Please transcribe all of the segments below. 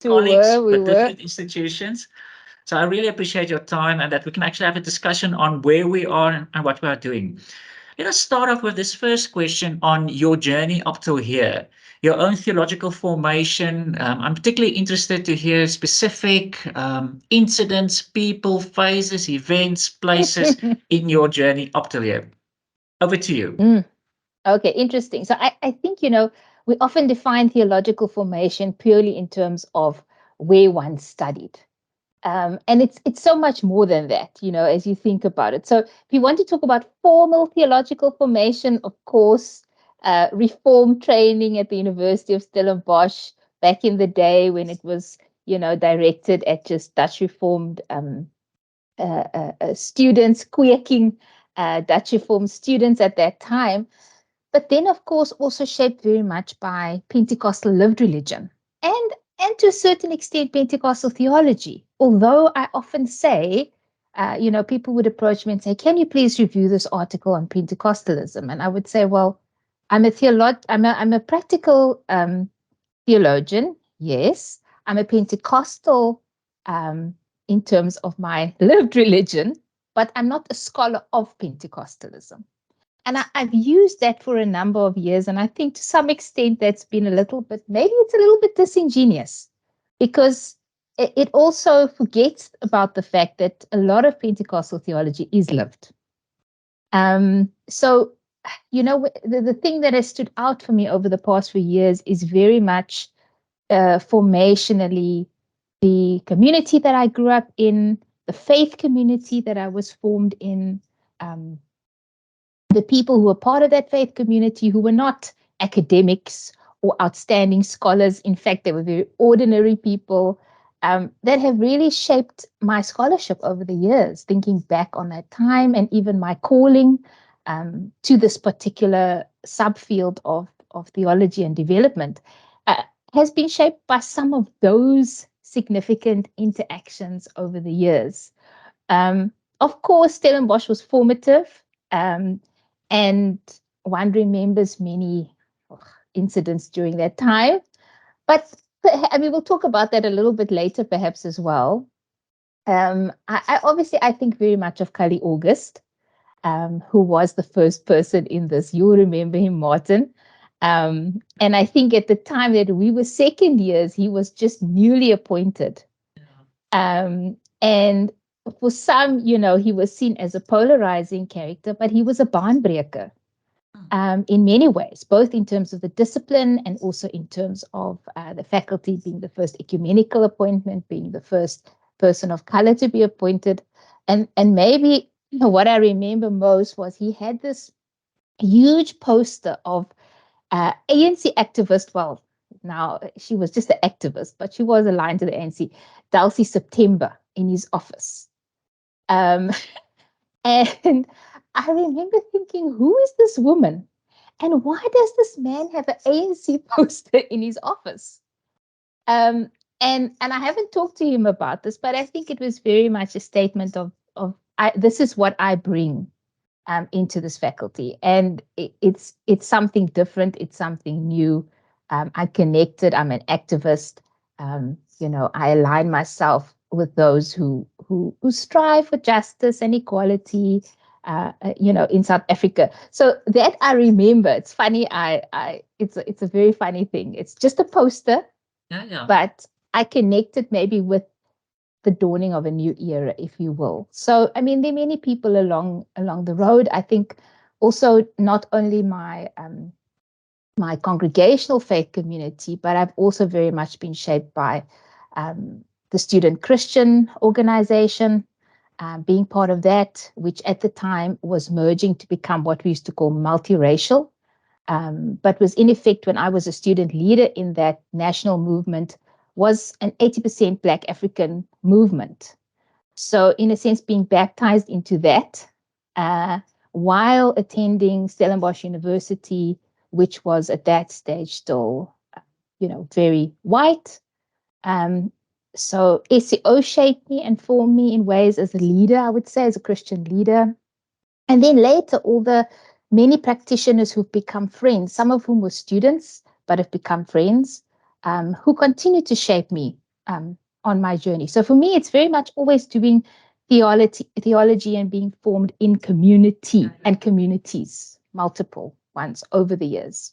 colleagues We with were. different institutions. So I really appreciate your time and that we can actually have a discussion on where we are and what we are doing. Let us start off with this first question on your journey up till here, your own theological formation. I'm particularly interested to hear specific incidents, people, phases, events, places in your journey up till here. Over to you. Okay, interesting. So I think, we often define theological formation purely in terms of where one studied. And it's so much more than that, as you think about it. So if you want to talk about formal theological formation, of course, reform training at the University of Stellenbosch back in the day when it was, directed at just Dutch Reformed students, quaking Dutch Reformed students at that time. But then, of course, also shaped very much by Pentecostal lived religion and to a certain extent, Pentecostal theology. Although I often say, people would approach me and say, "Can you please review this article on Pentecostalism?" And I would say, "Well, I'm a practical theologian. Yes, I'm a Pentecostal in terms of my lived religion, but I'm not a scholar of Pentecostalism." And I've used that for a number of years. And I think to some extent that's been maybe it's a little bit disingenuous because it also forgets about the fact that a lot of Pentecostal theology is lived. So, the thing that has stood out for me over the past few years is very much formationally the community that I grew up in, the faith community that I was formed in. The people who were part of that faith community who were not academics or outstanding scholars. In fact, they were very ordinary people that have really shaped my scholarship over the years, thinking back on that time and even my calling to this particular subfield of theology and development has been shaped by some of those significant interactions over the years. Of course, Stellenbosch was formative. And one remembers many incidents during that time. But we'll talk about that a little bit later, perhaps as well. I think very much of Kali August, who was the first person in this. You'll remember him, Martin. And I think at the time that we were second years, he was just newly appointed. And for some, he was seen as a polarizing character, but he was a baanbreker in many ways, both in terms of the discipline and also in terms of the faculty being the first ecumenical appointment, being the first person of color to be appointed. And maybe what I remember most was he had this huge poster of ANC activist. Well, now she was just an activist, but she was aligned to the ANC, Dulcie September, in his office. And I remember thinking, who is this woman? And why does this man have an ANC poster in his office? And I haven't talked to him about this, but I think it was very much a statement of this is what I bring into this faculty. And it's something different. It's something new. I'm connected. I'm an activist. I align myself with those who strive for justice and equality, in South Africa. So that I remember. It's funny. It's a very funny thing. It's just a poster, but I connected maybe with the dawning of a new era, if you will. So, there are many people along the road. I think also not only my congregational faith community, but I've also very much been shaped by the Student Christian organization, being part of that, which at the time was merging to become what we used to call multiracial, but was in effect, when I was a student leader in that national movement, was an 80% Black African movement. So in a sense, being baptized into that while attending Stellenbosch University, which was at that stage still, very white. So SCO shaped me and formed me in ways as a leader, I would say, as a Christian leader. And then later, all the many practitioners who've become friends, some of whom were students, but have become friends, who continue to shape me on my journey. So for me, it's very much always doing theology and being formed in community and communities, multiple ones over the years.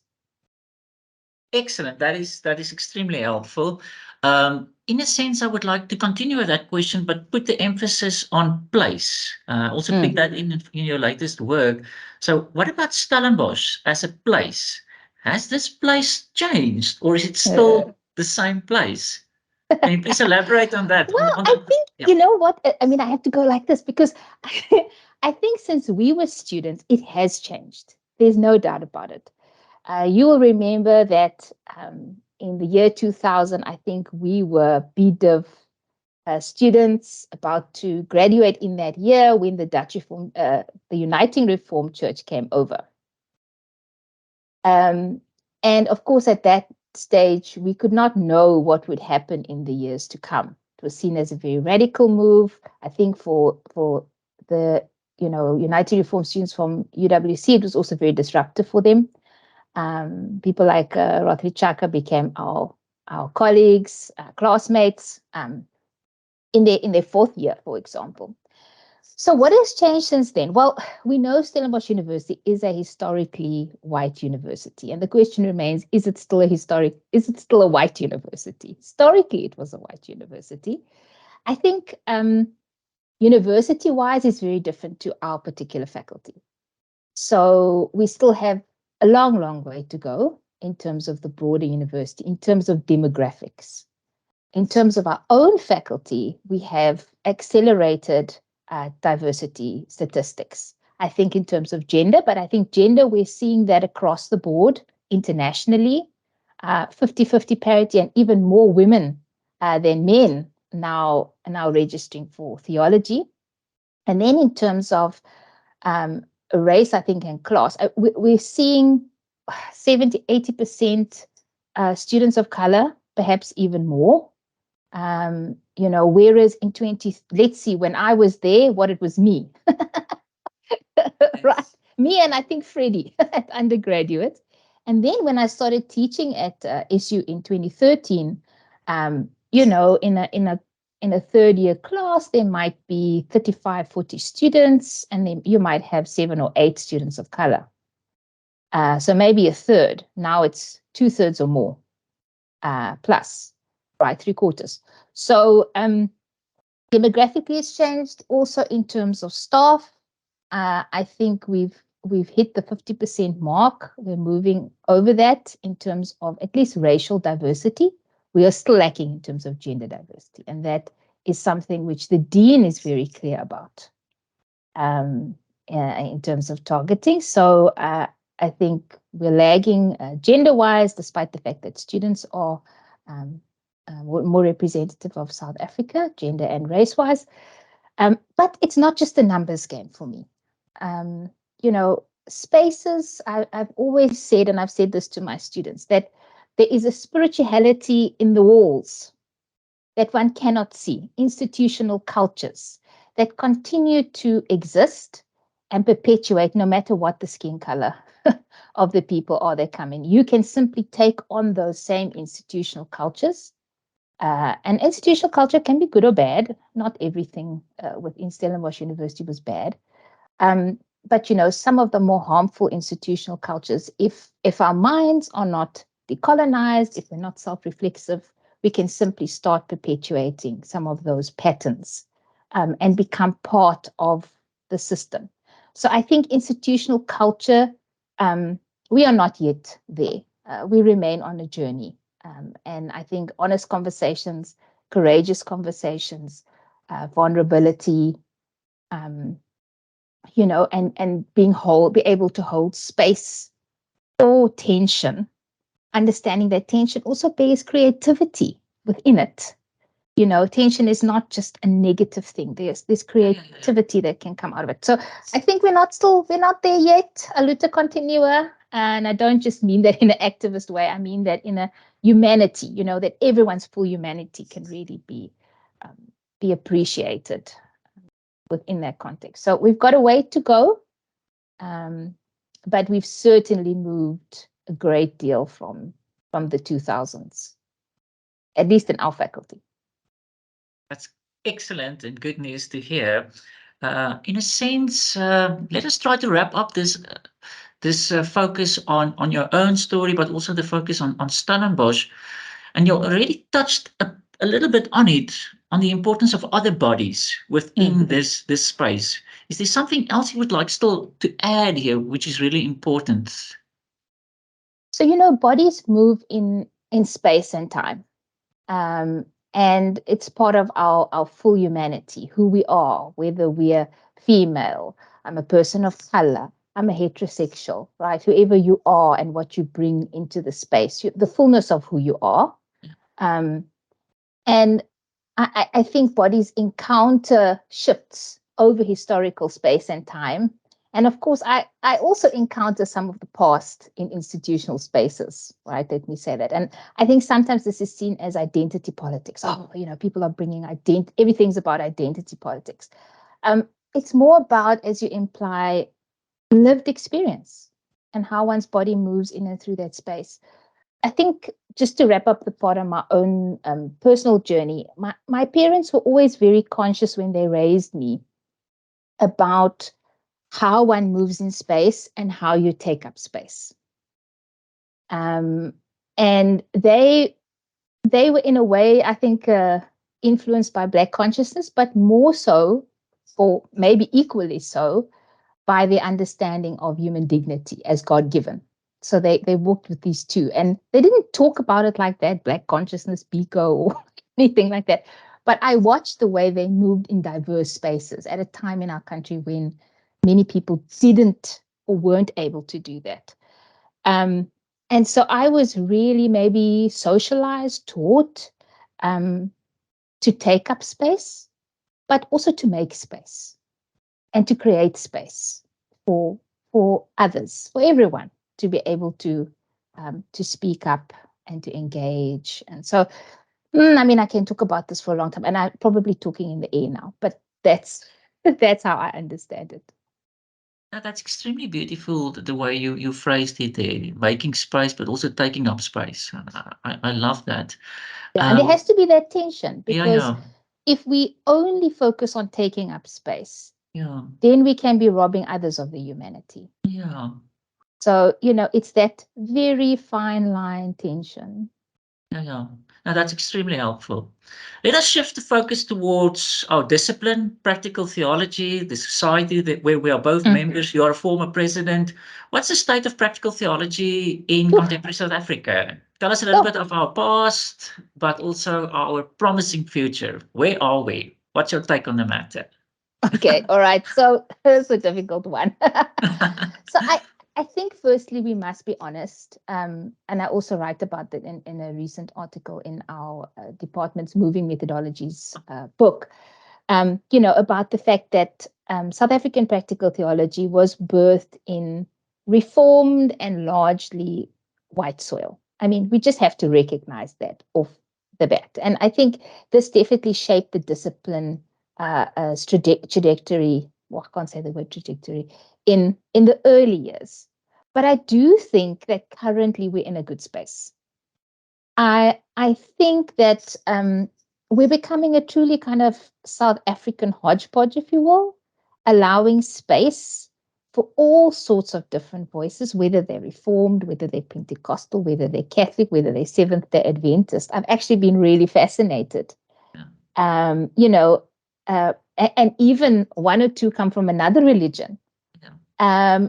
Excellent. That is extremely helpful. In a sense, I would like to continue with that question, but put the emphasis on place. Also pick that in your latest work. So, what about Stellenbosch as a place? Has this place changed, or is it still the same place? Can you please elaborate on that? Well, On I the think, yeah. you know what? I mean, I have to go like this because I think since we were students, it has changed. There's no doubt about it. You will remember that in the year 2000, I think we were BDiv students about to graduate in that year when the the Uniting Reformed Church came over. And of course, at that stage, we could not know what would happen in the years to come. It was seen as a very radical move. I think for the United Reformed students from UWC, it was also very disruptive for them. People like Rothri Chaka became our colleagues, classmates in their fourth year, for example. So what has changed since then? Well, we know Stellenbosch University is a historically white university. And the question remains, is it still a white university? Historically, it was a white university. I think university-wise, it's very different to our particular faculty. So we still have a long, long way to go in terms of the broader university, in terms of demographics. In terms of our own faculty, we have accelerated diversity statistics. I think in terms of gender, but I think gender, we're seeing that across the board internationally, 50-50 parity and even more women than men now registering for theology. And then in terms of race, I think, and class, we're seeing 70-80% students of color, perhaps even more. Whereas let's see, when I was there, what it was me, right? Me and I think Freddie at undergraduate. And then when I started teaching at SU in 2013, in a third year class, there might be 35-40 students, and then you might have 7 or 8 students of color. So maybe a third. Now it's 2/3 or more plus, right? 3/4. So demographically, it's changed also in terms of staff. I think we've hit the 50% mark. We're moving over that in terms of at least racial diversity. We are still lacking in terms of gender diversity, and that is something which the dean is very clear about in terms of targeting. So I think we're lagging gender-wise, despite the fact that students are more representative of South Africa, gender and race-wise. But it's not just a numbers game for me. Spaces, I've always said, and I've said this to my students, that there is a spirituality in the walls that one cannot see, institutional cultures that continue to exist and perpetuate no matter what the skin color of the people are that come in. You can simply take on those same institutional cultures. And institutional culture can be good or bad. Not everything within Stellenbosch University was bad. But some of the more harmful institutional cultures, if our minds are not decolonized, if we're not self-reflexive, we can simply start perpetuating some of those patterns and become part of the system. So I think institutional culture, we are not yet there. We remain on a journey. And I think honest conversations, courageous conversations, vulnerability, and be able to hold space for tension, understanding that tension also bears creativity within it. Tension is not just a negative thing. There's creativity that can come out of it. So I think we're not there yet. A luta continua. And I don't just mean that in an activist way. I mean that in a humanity, that everyone's full humanity can really be appreciated within that context. So we've got a way to go. But we've certainly moved a great deal from the 2000s, at least in our faculty. That's excellent and good news to hear. In a sense, let us try to wrap up this focus on your own story, but also the focus on Stellenbosch. And you already touched a little bit on it, on the importance of other bodies within this space. Is there something else you would like still to add here, which is really important? So, bodies move in space and time. Um, and it's part of our full humanity, who we are, whether we're female, I'm a person of color, I'm a heterosexual, right? Whoever you are and what you bring into the space, the fullness of who you are. Um, and I think bodies encounter shifts over historical space and time. And of course, I also encounter some of the past in institutional spaces, right? Let me say that. And I think sometimes this is seen as identity politics. Oh, people are bringing everything's about identity politics. It's more about, as you imply, lived experience and how one's body moves in and through that space. I think just to wrap up the part on my own personal journey, my parents were always very conscious when they raised me about how one moves in space and how you take up space. And they were in a way, I think, influenced by Black consciousness, but more so, or maybe equally so, by the understanding of human dignity as God given. So they worked with these two, and they didn't talk about it like that, Black consciousness, Biko, or anything like that. But I watched the way they moved in diverse spaces at a time in our country when many people didn't or weren't able to do that. Um, and so I was really maybe socialized, taught um, to take up space, but also to make space and to create space for others, for everyone to be able to speak up and to engage. And so, I mean, I can talk about this for a long time, and I'm probably talking in the air now, but that's how I understand it. That's extremely beautiful, the way you phrased it there, making space, but also taking up space. I love that. Yeah, and there has to be that tension Yeah, because yeah, if we only focus on taking up space, yeah, then we can be robbing others of the humanity. yeah. So, it's that very fine line tension. Yeah, yeah. Now that's extremely helpful. Let us shift the focus towards our discipline, practical theology, the society where we are both members. You are a former president. What's the state of practical theology in Oof. contemporary South Africa? Tell us a little Oh, bit of our past, but also our promising future. Where are we? What's your take on the matter? okay. All right. So it's a difficult one. So I think firstly we must be honest. And I also write about that in a recent article in our department's moving methodologies book. About the fact that South African practical theology was birthed in reformed and largely white soil. I mean, we just have to recognize that off the bat. And I think this definitely shaped the discipline trajectory. Well, I can't say the word trajectory in the early years. But I do think that currently we're in a good space. I think that we're becoming a truly kind of South African hodgepodge, if you will, allowing space for all sorts of different voices, whether they're Reformed, whether they're Pentecostal, whether they're Catholic, whether they're Seventh Day Adventist. I've actually been really fascinated. Yeah, And even one or two come from another religion. yeah,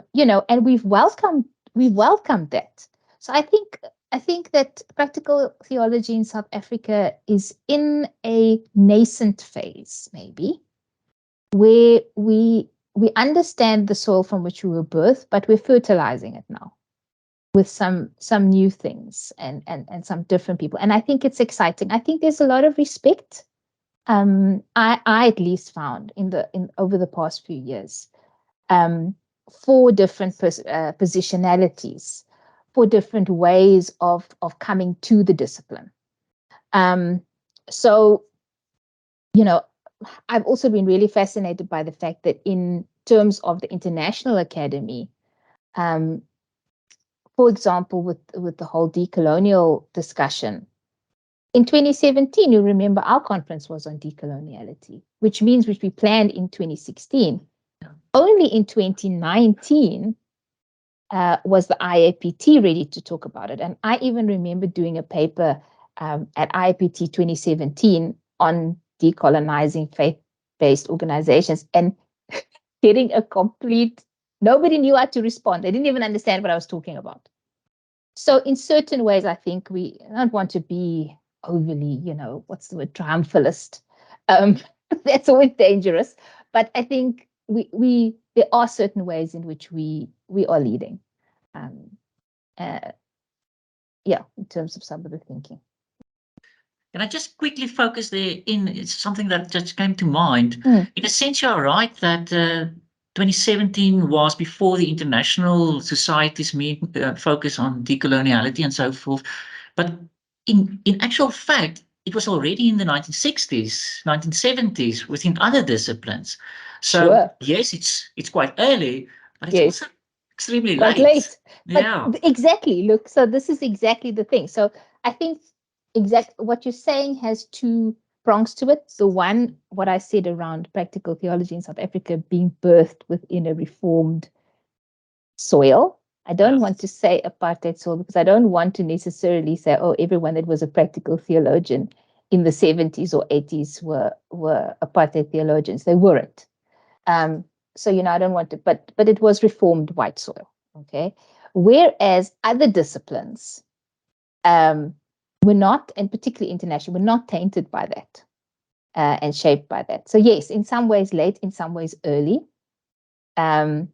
And we've welcomed that. So I think that practical theology in South Africa is in a nascent phase, maybe, where we understand the soil from which we were birthed, but we're fertilizing it now with some new things and some different people. And I think it's exciting. I think there's a lot of respect. I at least found in over the past few years um, for different positionalities, for different ways of coming to the discipline. Um, so, you know, I've also been really fascinated by the fact that in terms of the International Academy, um, for example, with the whole decolonial discussion, In 2017, you remember our conference was on decoloniality, which we planned in 2016. Only in 2019 was the IAPT ready to talk about it. And I even remember doing a paper at IAPT 2017 on decolonizing faith-based organizations and getting a complete, nobody knew how to respond. They didn't even understand what I was talking about. So in certain ways, I think we don't want to be overly, what's the word, triumphalist. That's always dangerous. But I think there are certain ways in which we are leading. In terms of some of the thinking. Can I just quickly focus there in? It's something that just came to mind. In a sense, you're right that 2017 was before the international societies focus on decoloniality and so forth. But in actual fact, it was already in the 1960s, 1970s within other disciplines. So yes, it's quite early, but it's also extremely quite late. But exactly, look, so this is exactly the thing. So I think what you're saying has two prongs to it. The one, what I said around practical theology in South Africa being birthed within a reformed soil. I don't want to say apartheid soil because I don't want to necessarily say, oh, everyone that was a practical theologian in the 70s or 80s were apartheid theologians. They weren't. So, I don't want to, but it was reformed white soil. Okay. Whereas other disciplines were not, and particularly international, were not tainted by that and shaped by that. So yes, in some ways late, in some ways early. And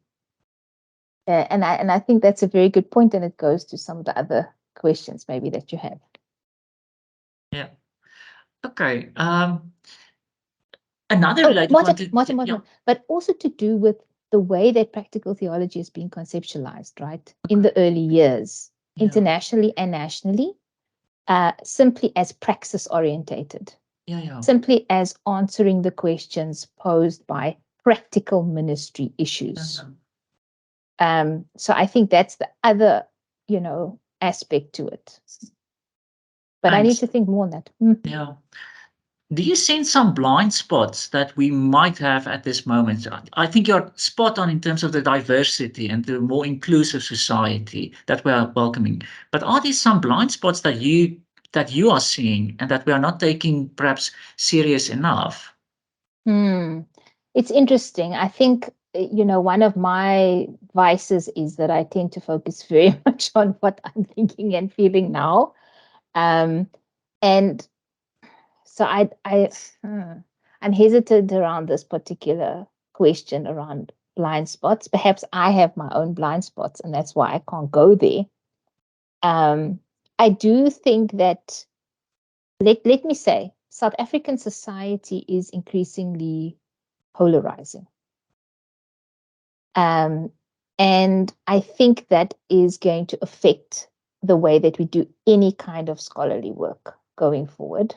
I think that's a very good point, and it goes to some of the other questions maybe that you have. Yeah. Okay. Another related Martin, but also to do with the way that practical theology is being conceptualized, right? In the early years, internationally and nationally, simply as praxis orientated. Simply as answering the questions posed by practical ministry issues. So I think that's the other, aspect to it. But I need to think more on that. Yeah. Do you sense some blind spots that we might have at this moment? I think you're spot on in terms of the diversity and the more inclusive society that we are welcoming. But are there some blind spots that you are seeing and that we are not taking perhaps serious enough? It's interesting. I think, one of my vices is that I tend to focus very much on what I'm thinking and feeling now. And so I'm hesitant around this particular question around blind spots. Perhaps I have my own blind spots, and that's why I can't go there. I do think that, let me say, South African society is increasingly polarizing. And I think that is going to affect the way that we do any kind of scholarly work going forward.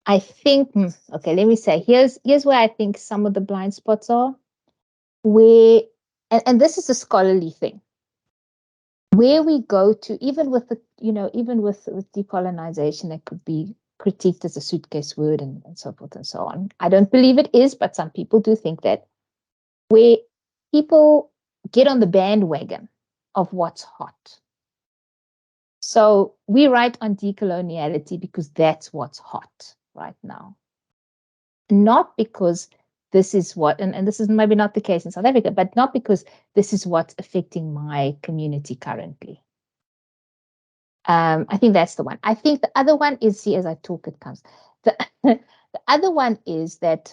I think, okay, let me say, here's where I think some of the blind spots are, where, and this is a scholarly thing, where we go to, even with decolonization, that could be critiqued as a suitcase word and so forth and so on. I don't believe it is, but some people do think that, where people get on the bandwagon of what's hot. So we write on decoloniality because that's what's hot right now. Not because this is what, and this is maybe not the case in South Africa, but not because this is what's affecting my community currently. I think that's the one. I think the other one is, see, as I talk, it comes. The other one is that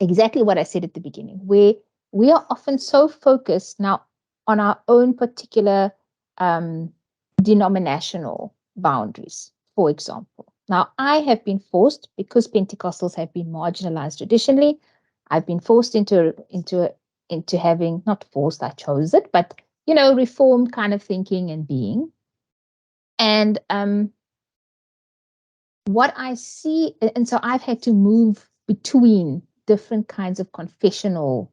exactly what I said at the beginning, where we are often so focused now on our own particular denominational boundaries, for example. Now, I have been forced, because Pentecostals have been marginalized traditionally, I've been forced into having, not forced, I chose it, but, reformed kind of thinking and being. And what I see, and so I've had to move between different kinds of confessional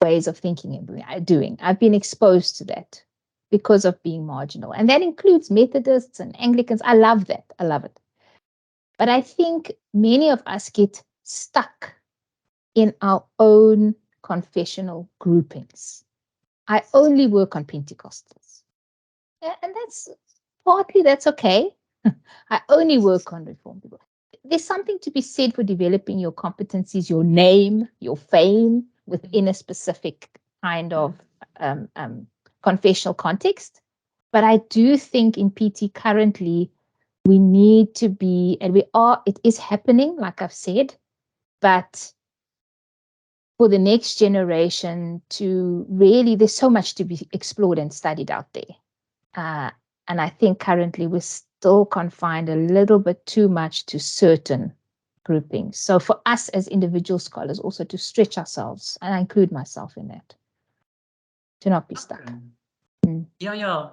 ways of thinking and doing. I've been exposed to that. because of being marginal. And that includes Methodists and Anglicans. I love that. I love it. But I think many of us get stuck in our own confessional groupings. I only work on Pentecostals. And that's okay. I only work on Reformed people. There's something to be said for developing your competencies, your name, your fame within a specific kind of confessional context. But I do think in PT currently, we need to be, and it is happening, like I've said, but for the next generation to really, there's so much to be explored and studied out there. And I think currently we're still confined a little bit too much to certain groupings. So for us as individual scholars also to stretch ourselves, and I include myself in that, to not be stuck. Yeah.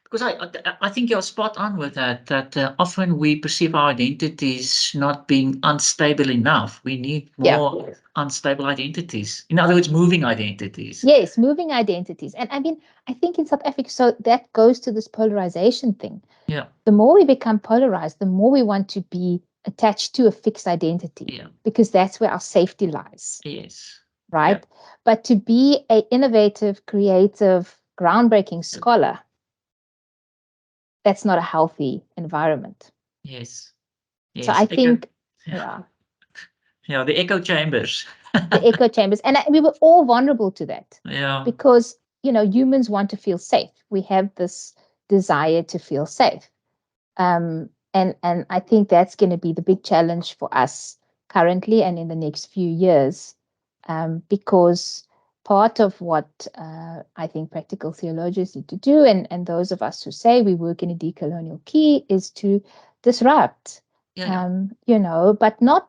Because I think you're spot on with that often we perceive our identities not being unstable enough. We need more unstable identities. In other words, moving identities. Yes, moving identities. And I mean, I think in South Africa, so that goes to this polarization thing. Yeah. The more we become polarized, the more we want to be attached to a fixed identity, because that's where our safety lies. Yes. Right? Yeah. But to be an innovative, creative, groundbreaking scholar, that's not a healthy environment. Yes. So I think, yeah, the echo chambers. the echo chambers. And we were all vulnerable to that. Yeah. Because, humans want to feel safe. We have this desire to feel safe. And I think that's going to be the big challenge for us currently and in the next few years, because part of what I think practical theologians need to do, and those of us who say we work in a decolonial key, is to disrupt, but not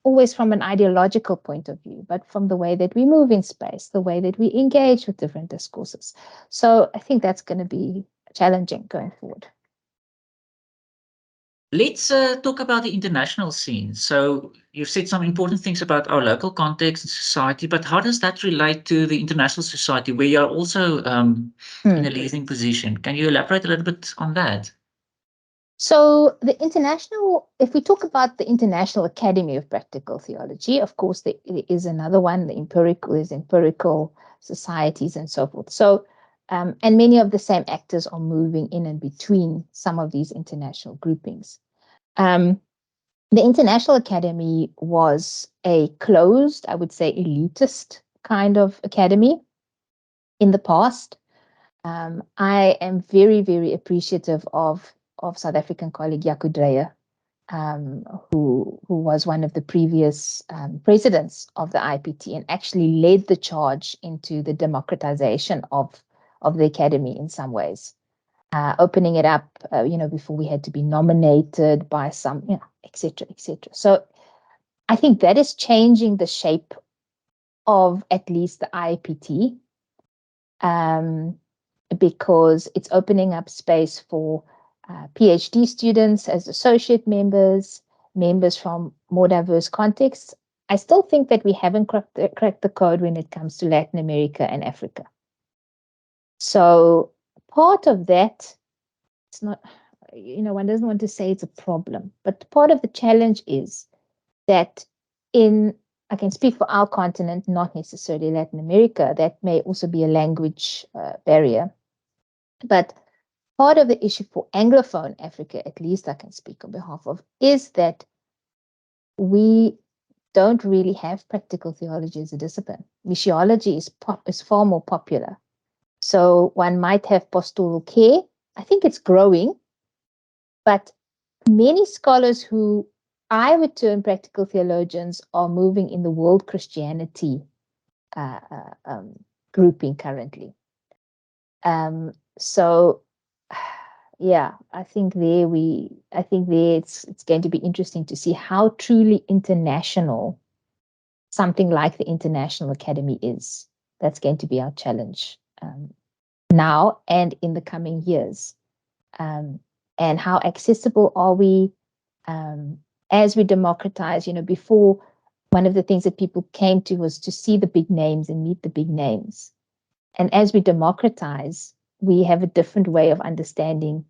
always from an ideological point of view, but from the way that we move in space, the way that we engage with different discourses. So I think that's going to be challenging going forward. Let's talk about the international scene. So you've said some important things about our local context and society, but how does that relate to the international society where you're also in a leading position? Can you elaborate a little bit on that? So the international, if we talk about the International Academy of Practical Theology, of course, there is another one, there's empirical societies and so forth. So, and many of the same actors are moving in and between some of these international groupings. The International Academy was a closed, I would say, elitist kind of academy in the past. I am very, very appreciative of South African colleague Jaco Dreyer, who was one of the previous presidents of the IPT and actually led the charge into the democratization of the academy in some ways, opening it up, before we had to be nominated by some, et cetera, et cetera. So I think that is changing the shape of at least the IPT. Because it's opening up space for PhD students as associate members, members from more diverse contexts. I still think that we haven't cracked the code when it comes to Latin America and Africa. So part of that, it's not, one doesn't want to say it's a problem, but part of the challenge is that I can speak for our continent, not necessarily Latin America, that may also be a language barrier. But part of the issue for Anglophone Africa, at least I can speak on behalf of, is that we don't really have practical theology as a discipline. Missiology is far more popular. So one might have pastoral care. I think it's growing, but many scholars who I would term practical theologians are moving in the world Christianity grouping currently. So yeah, I think there it's going to be interesting to see how truly international something like the International Academy is. That's going to be our challenge now and in the coming years. And how accessible are we as we democratize? Before, one of the things that people came to was to see the big names and meet the big names. And as we democratize, we have a different way of understanding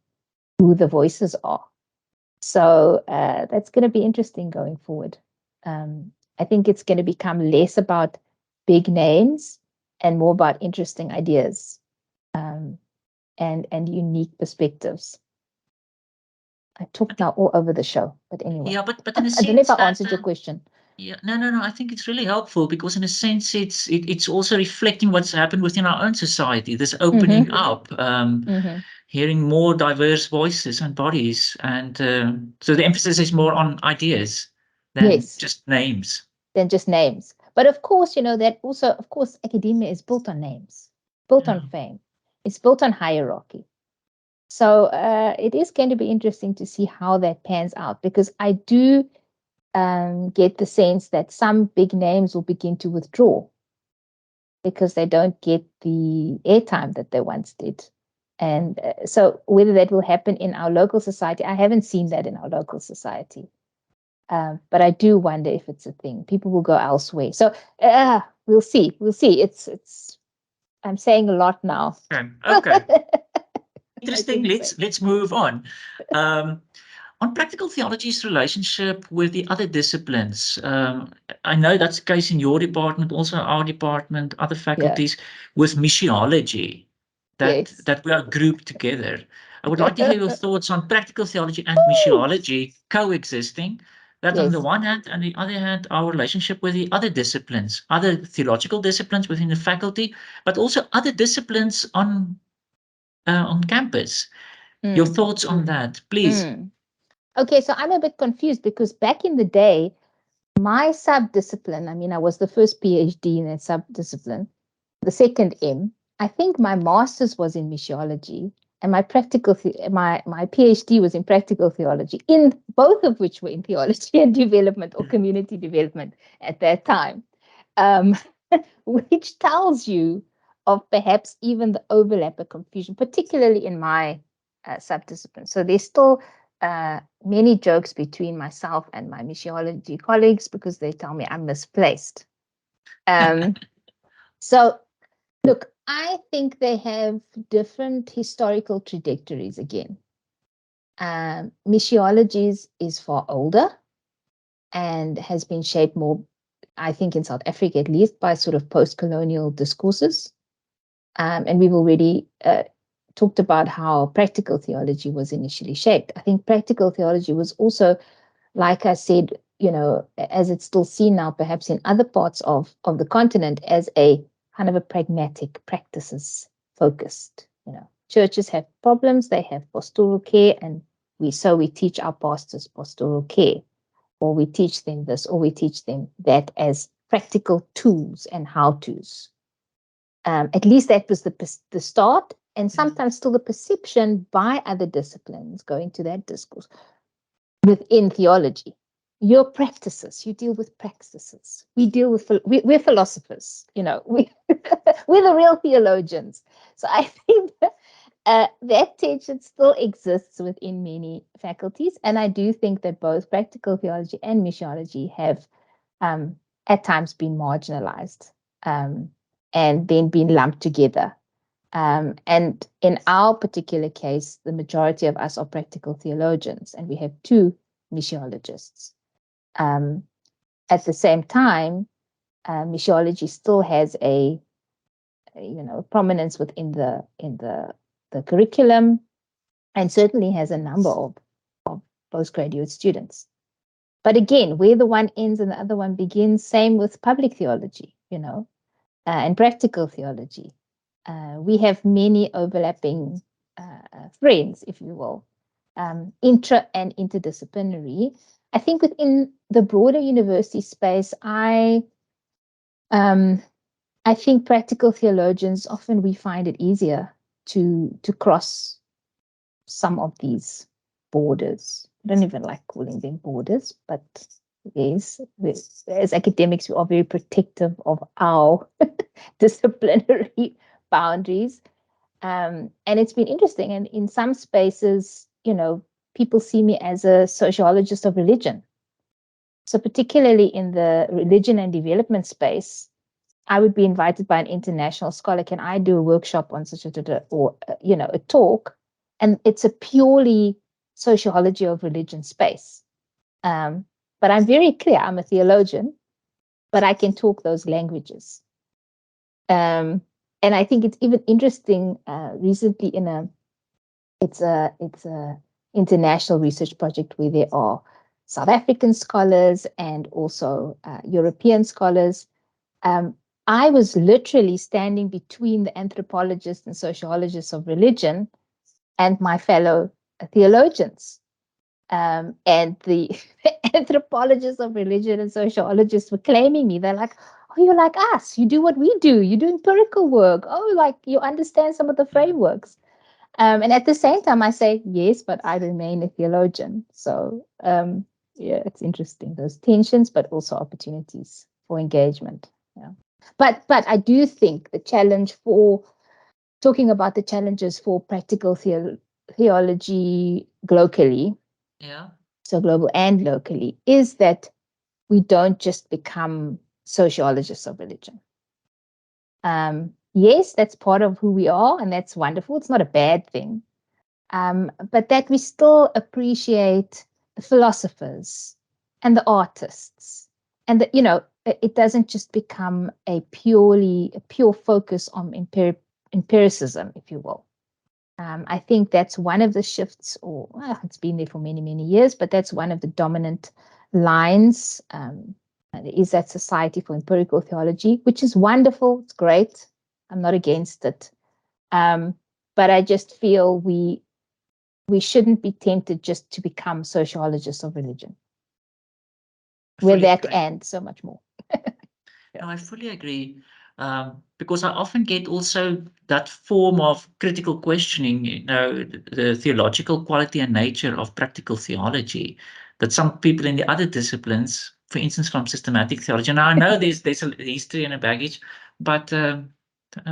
who the voices are. So that's going to be interesting going forward. I think it's going to become less about big names and more about interesting ideas and unique perspectives. I talked now all over the show, but anyway. Yeah, but in a I don't know if sense I that answered your question. yeah, no. I think it's really helpful because in a sense it's also reflecting what's happened within our own society. This opening up, hearing more diverse voices and bodies, and so the emphasis is more on ideas than Yes, just names. than just names. But of course, that also, of course, academia is built on names, built on Yeah. fame. It's built on hierarchy. So it is going to be interesting to see how that pans out, because I do get the sense that some big names will begin to withdraw because they don't get the airtime that they once did. And so whether that will happen in our local society, I haven't seen that in our local society. But I do wonder if it's a thing. People will go elsewhere. So we'll see. We'll see. It's. I'm saying a lot now. Okay. I Interesting. shouldn't say. Let's move on. On practical theology's relationship with the other disciplines, I know that's the case in your department, also our department, other Yeah. faculties, with missiology, Yes. that we are grouped together. I would like to hear your thoughts on practical theology and missiology coexisting. That on the Yes. one hand, and the other hand, our relationship with the other disciplines, other theological disciplines within the faculty, but also other disciplines on campus. Your Mm, thoughts on that, please. mm. Okay, so I'm a bit confused because back in the day, my sub-discipline, I mean, I was the first PhD in that sub-discipline, the second M. I think my master's was in missiology, and my PhD was in practical theology, in both of which were in theology and development or community development at that time, um, which tells you of perhaps even the overlap of confusion, particularly in my subdiscipline. So there's still many jokes between myself and my missiology colleagues because they tell me I'm misplaced. Um, so, look, I think they have different historical trajectories again. Missiology is far older and has been shaped more, I think, in South Africa at least, by sort of post colonial discourses. And we've already talked about how practical theology was initially shaped. I think practical theology was also, like I said, as it's still seen now, perhaps in other parts of the continent, as a kind of a pragmatic practices focused. Churches have problems, they have pastoral care, and we teach our pastors pastoral care, or we teach them this, or we teach them that as practical tools and how tos. At least that was the start, and sometimes still the perception by other disciplines going to that discourse within theology. Your practices, you deal with practices. We deal with, we're philosophers, we're the real theologians. So I think that tension still exists within many faculties. And I do think that both practical theology and missiology have at times been marginalized and then been lumped together. And in our particular case, the majority of us are practical theologians, and we have two missiologists. At the same time, missiology still has a prominence within the curriculum, and certainly has a number of postgraduate students. But again, where the one ends and the other one begins, same with public theology, and practical theology. We have many overlapping friends, if you will, intra and interdisciplinary. I think within the broader university space, um, I think practical theologians often we find it easier to cross some of these borders. I don't even like calling them borders, but yes, as academics, we are very protective of our disciplinary boundaries. And it's been interesting. And in some spaces, people see me as a sociologist of religion. So particularly in the religion and development space, I would be invited by an international scholar. Can I do a workshop on such a, or a talk? And it's a purely sociology of religion space. But I'm very clear. I'm a theologian, but I can talk those languages. And I think it's even interesting. Recently, it's a international research project where there are South African scholars and also European scholars. I was literally standing between the anthropologists and sociologists of religion and my fellow theologians. And the anthropologists of religion and sociologists were claiming me. They're like, oh, you're like us. You do what we do. You do empirical work. Oh, like you understand some of the frameworks. And at the same time, I say, yes, but I remain a theologian. So, yeah, it's interesting, those tensions, but also opportunities for engagement. Yeah. But I do think the challenge for talking about the challenges for practical theology globally, Yeah. so global and locally, is that we don't just become sociologists of religion. Yes, that's part of who we are, and that's wonderful. It's not a bad thing. But that we still appreciate the philosophers and the artists, and that it doesn't just become a pure focus on empiricism, if you will. I think that's one of the shifts, or it's been there for many years, but that's one of the dominant lines. There is that Society for Empirical Theology, which is wonderful. It's great. I'm not against it, but I just feel we shouldn't be tempted just to become sociologists of religion. With that and so much more. No, I fully agree. Because I often get also that form of critical questioning, the theological quality and nature of practical theology, that some people in the other disciplines, for instance, from systematic theology, now I know there's a history and a baggage, but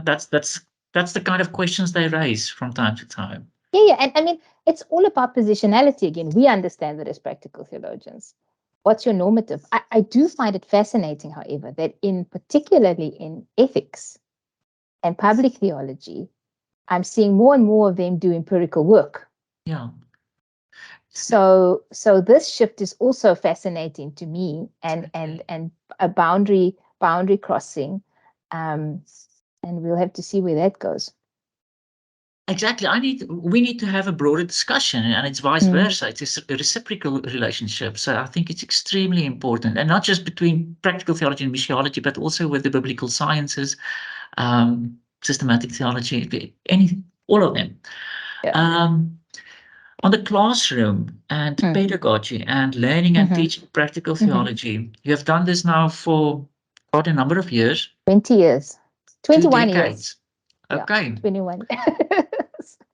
that's the kind of questions they raise from time to time. Yeah. And I mean, it's all about positionality again. We understand that as practical theologians. What's your normative? I do find it fascinating, however, that particularly in ethics and public theology, I'm seeing more and more of them do empirical work. Yeah. So this shift is also fascinating to me, and a boundary crossing, and we'll have to see where that goes. Exactly. We need to have a broader discussion, and it's vice versa. It's a reciprocal relationship. So I think it's extremely important, and not just between practical theology and missiology, but also with the biblical sciences, systematic theology, all of them. Yeah. On the classroom and pedagogy and learning and teaching practical theology, you have done this now for quite a number of years. 20 years. 21 years. Decades. Okay. Yeah, 21.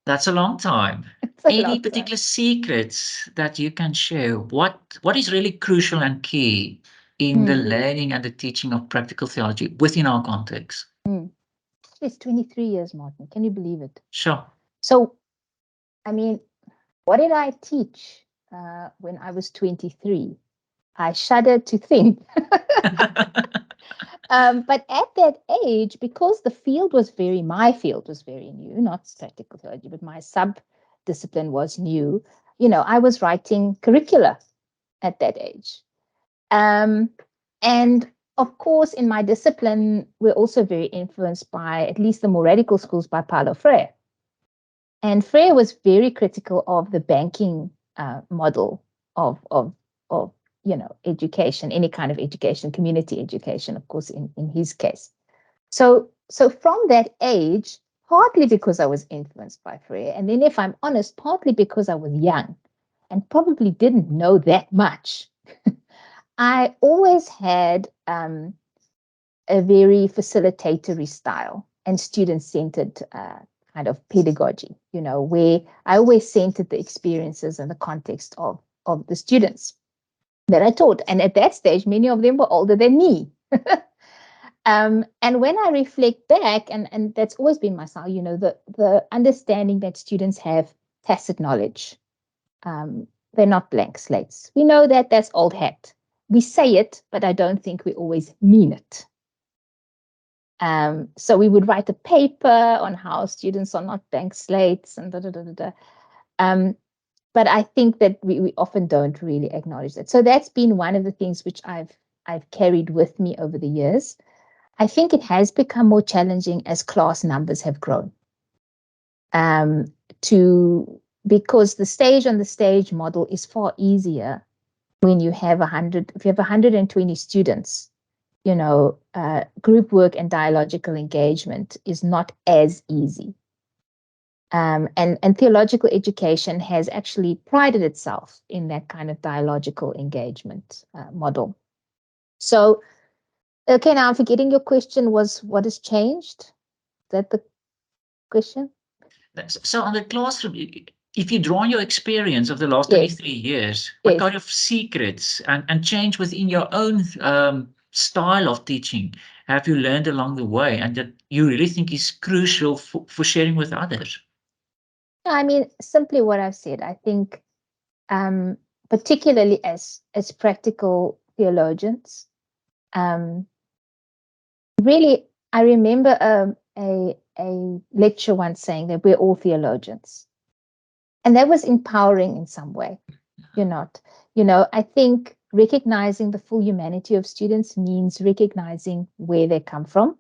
That's a long time. It's a Any long particular time. secrets that you can share? What is really crucial and key in the learning and the teaching of practical theology within our context? It's 23 years, Martin. Can you believe it? Sure. So, I mean, what did I teach when I was 23? I shudder to think. But at that age, because my field was very new, not practical theology, but my sub-discipline was new, I was writing curricula at that age. And of course, in my discipline, we're also very influenced by, at least the more radical schools, by Paulo Freire. And Freire was very critical of the banking model of education, any kind of education, community education, of course, in his case. So from that age, partly because I was influenced by Freire, and then if I'm honest, partly because I was young and probably didn't know that much, I always had a very facilitatory style and student-centered kind of pedagogy, where I always centered the experiences and the context of the students that I taught. And at that stage, many of them were older than me. And when I reflect back, and that's always been my style, the understanding that students have tacit knowledge. They're not blank slates. We know that that's old hat. We say it, but I don't think we always mean it. So we would write a paper on how students are not blank slates and da da da da da. But I think that we often don't really acknowledge that. So that's been one of the things which I've carried with me over the years. I think it has become more challenging as class numbers have grown. To Because the stage on the stage model is far easier when you have 100. If you have 120 students, group work and dialogical engagement is not as easy. And theological education has actually prided itself in that kind of dialogical engagement model. So, okay, now I'm forgetting your question was what has changed? Is that the question? So on the classroom, if you draw on your experience of the last Yes, 23 years, what yes. kind of secrets and change within your own style of teaching have you learned along the way and that you really think is crucial for sharing with others? I mean, simply what I've said. I think, particularly as practical theologians, um, really, I remember a lecture once saying that we're all theologians, and that was empowering in some way. You're not, I think recognizing the full humanity of students means recognizing where they come from,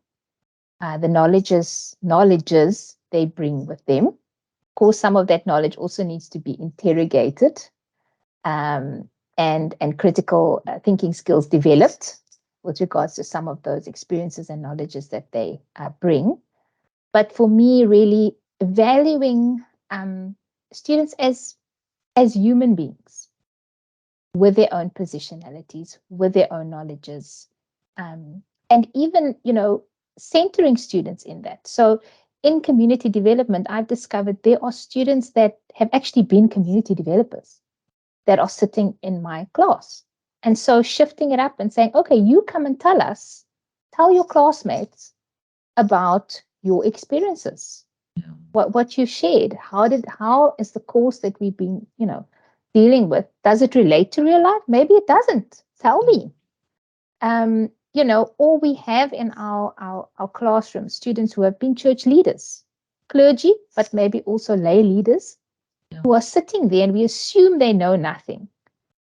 the knowledges they bring with them. Of course, some of that knowledge also needs to be interrogated, um, and critical thinking skills developed with regards to some of those experiences and knowledges that they bring. But for me, really valuing students as human beings with their own positionalities, with their own knowledges, and even, centering students in that. So in community development, I've discovered there are students that have actually been community developers that are sitting in my class. And so shifting it up and saying, okay, you come and tell your classmates about your experiences, Yeah. what you shared. How is the course that we've been, dealing with? Does it relate to real life? Maybe it doesn't. Tell me. Or we have in our classroom students who have been church leaders, clergy, but maybe also lay leaders Yeah. who are sitting there and we assume they know nothing.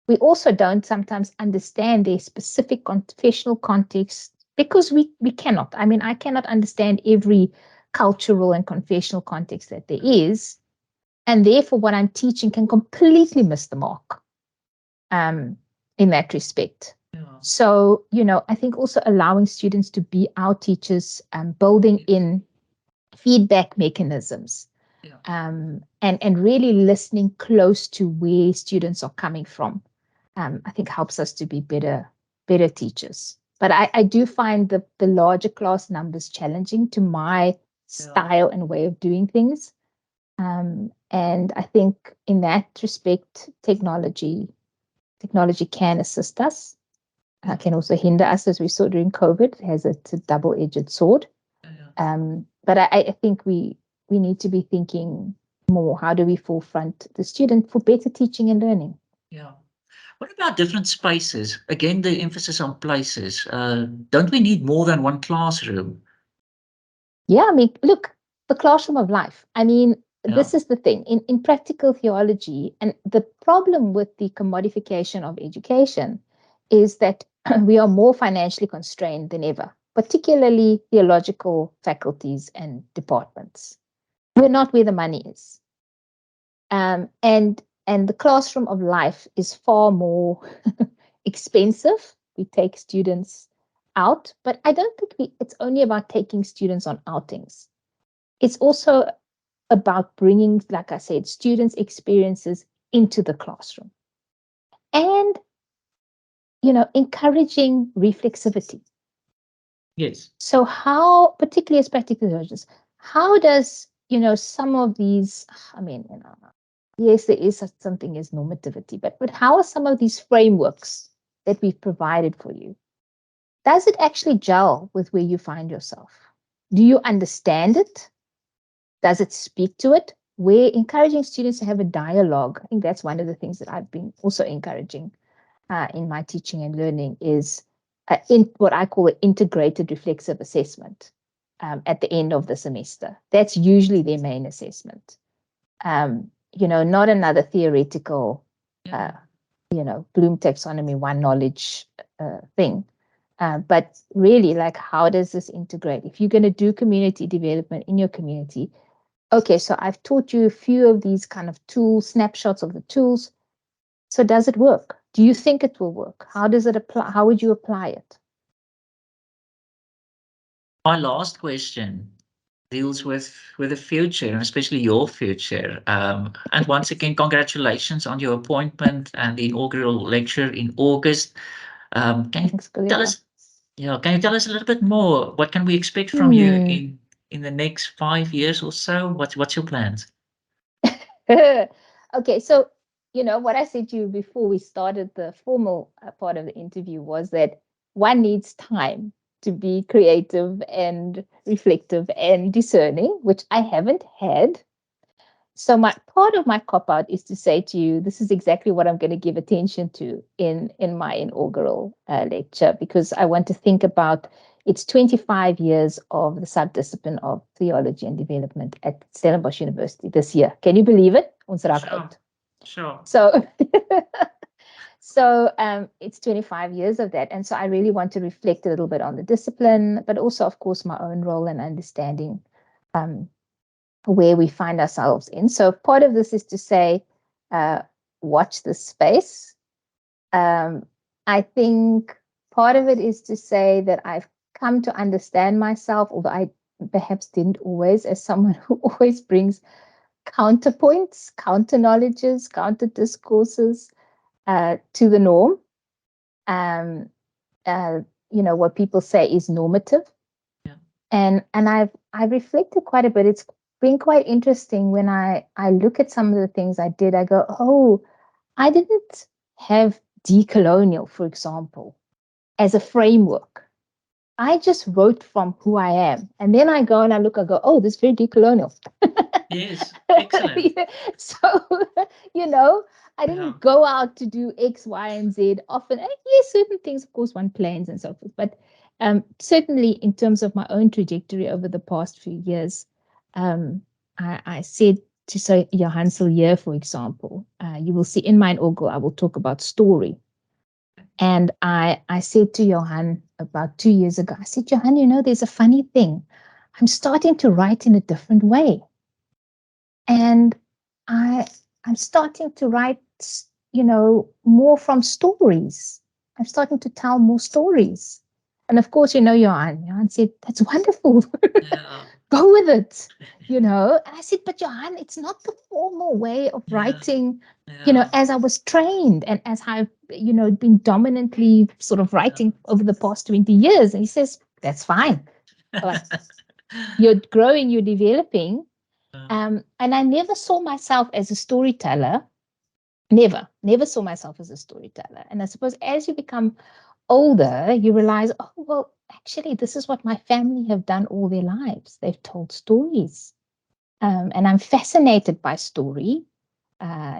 We also don't sometimes understand their specific confessional context because we cannot. I mean, I cannot understand every cultural and confessional context that there is. And therefore, what I'm teaching can completely miss the mark in that respect. Yeah. So, I think also allowing students to be our teachers, building in feedback mechanisms, Yeah. and really listening close to where students are coming from, I think helps us to be better teachers. But I do find the larger class numbers challenging to my Yeah. style and way of doing things. And I think in that respect, technology can assist us, Yeah. can also hinder us, as we saw during COVID. It's a double-edged sword. Yeah. But I think we need to be thinking more. How do we forefront the student for better teaching and learning? Yeah. What about different spaces? Again, the emphasis on places. Don't we need more than one classroom? Yeah, I mean, look, the classroom of life. I mean, Yeah. this is the thing in practical theology, and the problem with the commodification of education is that we are more financially constrained than ever, particularly theological faculties and departments. We're not where the money is. And the classroom of life is far more expensive. We take students out, but I don't think it's only about taking students on outings. It's also about bringing, like I said, students' experiences into the classroom and, encouraging reflexivity. Yes. So how, particularly as practical theologians, how does, some of these, I mean, yes, there is such something as normativity, but how are some of these frameworks that we've provided for you? Does it actually gel with where you find yourself? Do you understand it? Does it speak to it? We're encouraging students to have a dialogue. I think that's one of the things that I've been also encouraging in my teaching and learning is in what I call an integrated reflexive assessment. at the end of the semester. That's usually their main assessment. Not another theoretical, Yeah. Bloom taxonomy, one knowledge thing. But really, like, how does this integrate? If you're going to do community development in your community, okay, so I've taught you a few of these kind of tools, snapshots of the tools. So does it work? Do you think it will work? How does it apply? How would you apply it? My last question deals with the future, and especially your future. And once again, congratulations on your appointment and the inaugural lecture in August. Can you Thanks, tell Kalila. us, can you tell us a little bit more? What can we expect from you Hmm. in the next 5 years or so? What's your plans? Okay, so what I said to you before we started the formal part of the interview was that one needs time to be creative and reflective and discerning, which I haven't had. So my part of my cop out is to say to you, this is exactly what I'm going to give attention to in my inaugural lecture, because I want to think about it's 25 years of the subdiscipline of theology and development at Stellenbosch University this year. Can you believe it? Ons raak Sure, oud. sure. So it's 25 years of that. And so I really want to reflect a little bit on the discipline, but also, of course, my own role and understanding um, where we find ourselves in. So part of this is to say, uh, watch this space. I think part of it is to say that I've come to understand myself, although I perhaps didn't always, as someone who always brings counterpoints, counter knowledges, counter discourses to the norm. Um, what people say is normative, Yeah. and I've reflected quite a bit. It's been quite interesting when I look at some of the things I did. I go, oh, I didn't have decolonial, for example, as a framework. I just wrote from who I am, and then I go and I look. I go, oh, this is very decolonial. Yes, excellent. Yeah. So, you know, I Yeah. didn't go out to do X, Y, and Z often. And yes, certain things, of course, one plans and so forth. But certainly, in terms of my own trajectory over the past few years, um, I said to say Johan Sillier, for example, you will see in my inaugural, I will talk about story. And I said to Johan about 2 years ago, I said, Johan, there's a funny thing. I'm starting to write in a different way. And I I'm starting to write, more from stories. I'm starting to tell more stories. And of course, Johan said, that's wonderful. Yeah. Go with it. And I said, but Johan, it's not the formal way of Yeah. writing, Yeah. as I was trained and as I've, been dominantly sort of Yeah. writing over the past 20 years. And he says, that's fine. Like, you're growing, you're developing. And I never saw myself as a storyteller. Never saw myself as a storyteller. And I suppose as you become older, you realize, oh, well, actually, this is what my family have done all their lives. They've told stories. And I'm fascinated by story,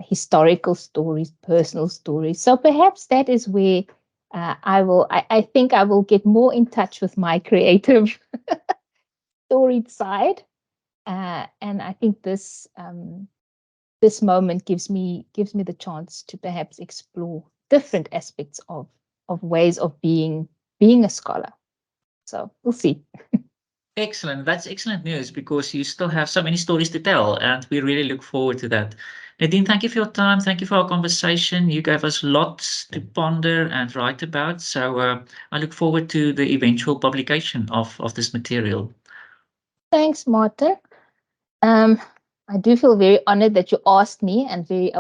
historical stories, personal stories. So perhaps that is where I think I will get more in touch with my creative storied side. And I think this moment gives me the chance to perhaps explore different aspects of ways of being a scholar. So we'll see. Excellent. That's excellent news because you still have so many stories to tell, and we really look forward to that. Nadine, thank you for your time. Thank you for our conversation. You gave us lots to ponder and write about. So I look forward to the eventual publication of this material. Thanks, Martin. I do feel very honored that you asked me and very